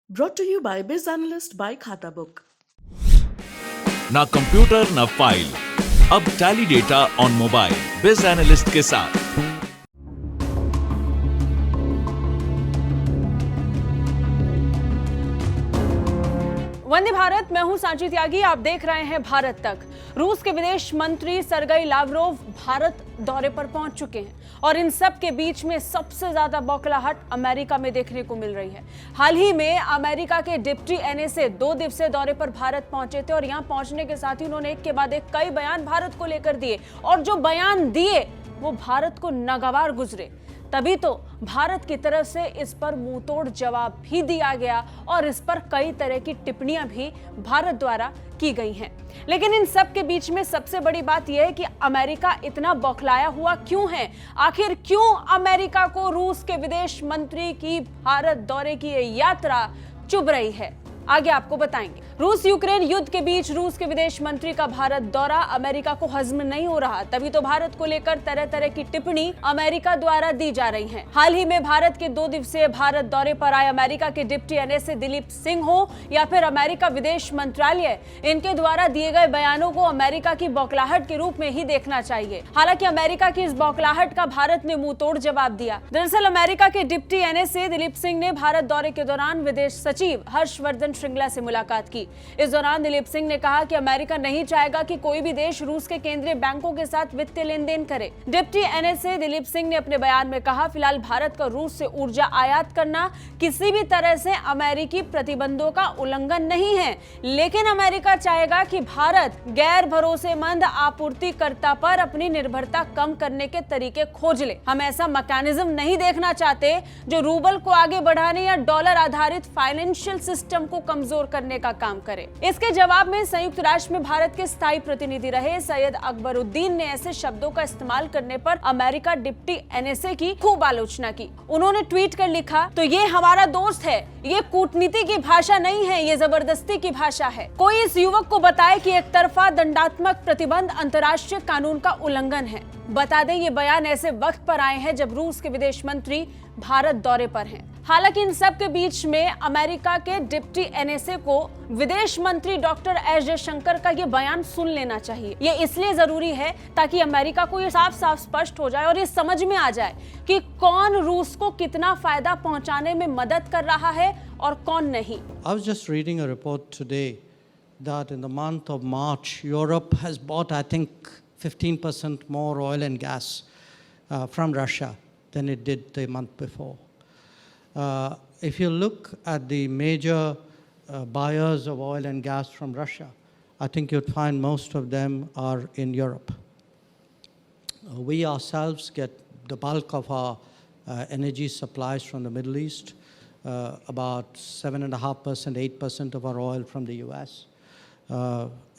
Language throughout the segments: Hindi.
Brought to you by Biz Analyst by Khata Book. ना कंप्यूटर ना फाइल, अब टैली डेटा ऑन मोबाइल बिज एनालिस्ट के साथ। वंदे भारत, मैं हूं सांची त्यागी। आप देख रहे हैं भारत तक। रूस के विदेश मंत्री सर्गेई लावरोव भारत दौरे पर पहुंच चुके हैं और इन सब के बीच में सबसे ज्यादा बौखलाहट अमेरिका में देखने को मिल रही है। हाल ही में अमेरिका के डिप्टी एनएसए 2 दिवसीय दौरे पर भारत पहुंचे थे और यहां पहुंचने के साथ ही उन्होंने एक के बाद एक कई बयान भारत को लेकर दिए और जो बयान दिए वो भारत को नागवार गुजरे। तभी तो भारत की तरफ से इस पर मुंहतोड़ जवाब भी दिया गया और इस पर कई तरह की टिप्पणियां भी भारत द्वारा की गई हैं। लेकिन इन सब के बीच में सबसे बड़ी बात यह है कि अमेरिका इतना बौखलाया हुआ क्यों है? आखिर क्यों अमेरिका को रूस के विदेश मंत्री की भारत दौरे की ये यात्रा चुभ रही है? आगे आपको बताएंगे। रूस यूक्रेन युद्ध के बीच रूस के विदेश मंत्री का भारत दौरा अमेरिका को हजम नहीं हो रहा, तभी तो भारत को लेकर तरह तरह की टिप्पणी अमेरिका द्वारा दी जा रही है। हाल ही में भारत के 2 दिवसीय भारत दौरे पर आए अमेरिका के डिप्टी एनएसए दिलीप सिंह हो या फिर अमेरिका विदेश मंत्रालय, इनके द्वारा दिए गए बयानों को अमेरिका की बौखलाहट के रूप में ही देखना चाहिए। हालांकि अमेरिका की इस बौखलाहट का भारत ने मुंहतोड़ जवाब दिया। दरअसल अमेरिका के डिप्टी एनएसए दिलीप सिंह ने भारत दौरे के दौरान विदेश सचिव हर्षवर्धन श्रृंगला से मुलाकात की। इस दौरान दिलीप सिंह ने कहा कि अमेरिका नहीं चाहेगा कि कोई भी देश रूस के केंद्रीय बैंकों के साथ वित्तीय लेन देन करे। डिप्टी एनएसए दिलीप सिंह ने अपने बयान में कहा, फिलहाल भारत का रूस से ऊर्जा आयात करना किसी भी तरह से अमेरिकी प्रतिबंधों का उल्लंघन नहीं है, लेकिन अमेरिका चाहेगा कि भारत गैर भरोसेमंद आपूर्तिकर्ता पर अपनी निर्भरता कम करने के तरीके खोज ले। हम ऐसा मैकेनिज्म नहीं देखना चाहते जो रूबल को आगे बढ़ाने या डॉलर आधारित फाइनेंशियल सिस्टम को कमजोर करने का काम करे। इसके जवाब में संयुक्त राष्ट्र में भारत के स्थायी प्रतिनिधि रहे सैयद अकबरुद्दीन ने ऐसे शब्दों का इस्तेमाल करने पर अमेरिका डिप्टी एनएसए की खूब आलोचना की। उन्होंने ट्वीट कर लिखा, तो ये हमारा दोस्त है, ये कूटनीति की भाषा नहीं है, ये जबरदस्ती की भाषा है। कोई इस युवक को बताए कि एक तरफा दंडात्मक प्रतिबंध अंतर्राष्ट्रीय कानून का उल्लंघन है। बता दें, ये बयान ऐसे वक्त पर आए हैं जब रूस के विदेश मंत्री भारत दौरे पर हैं। हालांकि इन सब के बीच में अमेरिका के डिप्टी एनएसए को विदेश मंत्री डॉक्टर एस जयशंकर का ये बयान सुन लेना चाहिए। ये इसलिए जरूरी है ताकि अमेरिका को ये साफ साफ स्पष्ट हो जाए और ये समझ में आ जाए कि कौन रूस को कितना फायदा पहुंचाने में मदद कर रहा है और कौन नहीं। I was just reading a report today that in the month of March, Europe has bought, I think, 15% more oil and gas from Russia than it did the month before. If you look at the major buyers of oil and gas from Russia, I think you'd find most of them are in Europe. We ourselves get the bulk of our energy supplies from the Middle East, about 7.5%, 8% of our oil from the US.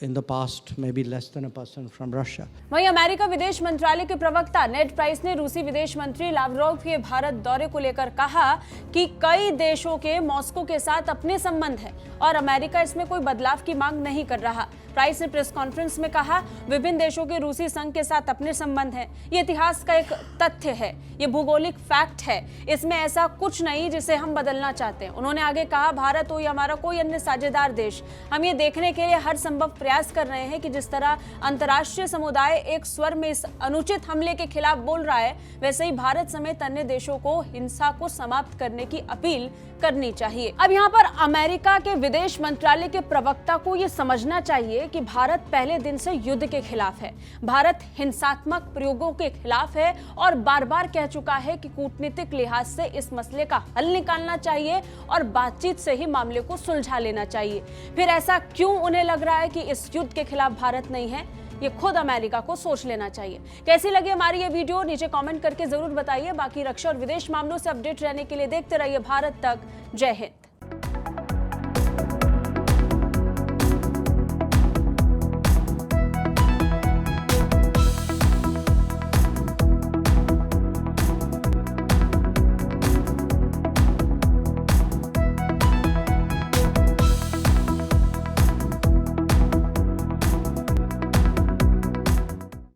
In the past, maybe less than 1% from Russia. वहीं अमेरिका विदेश मंत्रालय के प्रवक्ता नेड प्राइस ने रूसी विदेश मंत्री लावरोव के भारत दौरे को लेकर कहा कि कई देशों के मॉस्को के साथ अपने संबंध है और अमेरिका इसमें कोई बदलाव की मांग नहीं कर रहा। प्राइस ने प्रेस कॉन्फ्रेंस में कहा, विभिन्न देशों के रूसी संघ के साथ अपने संबंध है। ये इतिहास का एक तथ्य है, ये भूगोलिक फैक्ट है, इसमें ऐसा कुछ नहीं जिसे हम बदलना चाहते हैं। उन्होंने आगे कहा, भारत हो या हमारा कोई अन्य साझेदार देश, हम ये देखने के लिए हर संभव प्रयास कर रहे हैं कि जिस तरह अंतर्राष्ट्रीय समुदाय एक स्वर में इस अनुचित हमले के खिलाफ बोल रहा है, वैसे ही भारत समेत अन्य देशों को हिंसा को समाप्त करने की अपील करनी चाहिए। अब यहाँ पर अमेरिका के विदेश मंत्रालय के प्रवक्ता को ये समझना चाहिए कि भारत पहले दिन से युद्ध के खिलाफ है, भारत हिंसात्मक प्रयोगों के खिलाफ है और बार बार कह चुका है कि कूटनीतिक लिहाज से इस मसले का हल निकालना चाहिए और बातचीत से ही मामले को सुलझा लेना चाहिए। फिर ऐसा क्यों उन्हें लग रहा है कि इस युद्ध के खिलाफ भारत नहीं है? ये खुद अमेरिका को सोच लेना चाहिए। कैसी लगी हमारी ये वीडियो नीचे कमेंट करके जरूर बताइए। बाकी रक्षा और विदेश मामलों से अपडेट रहने के लिए देखते रहिए भारत तक। जय हिंद।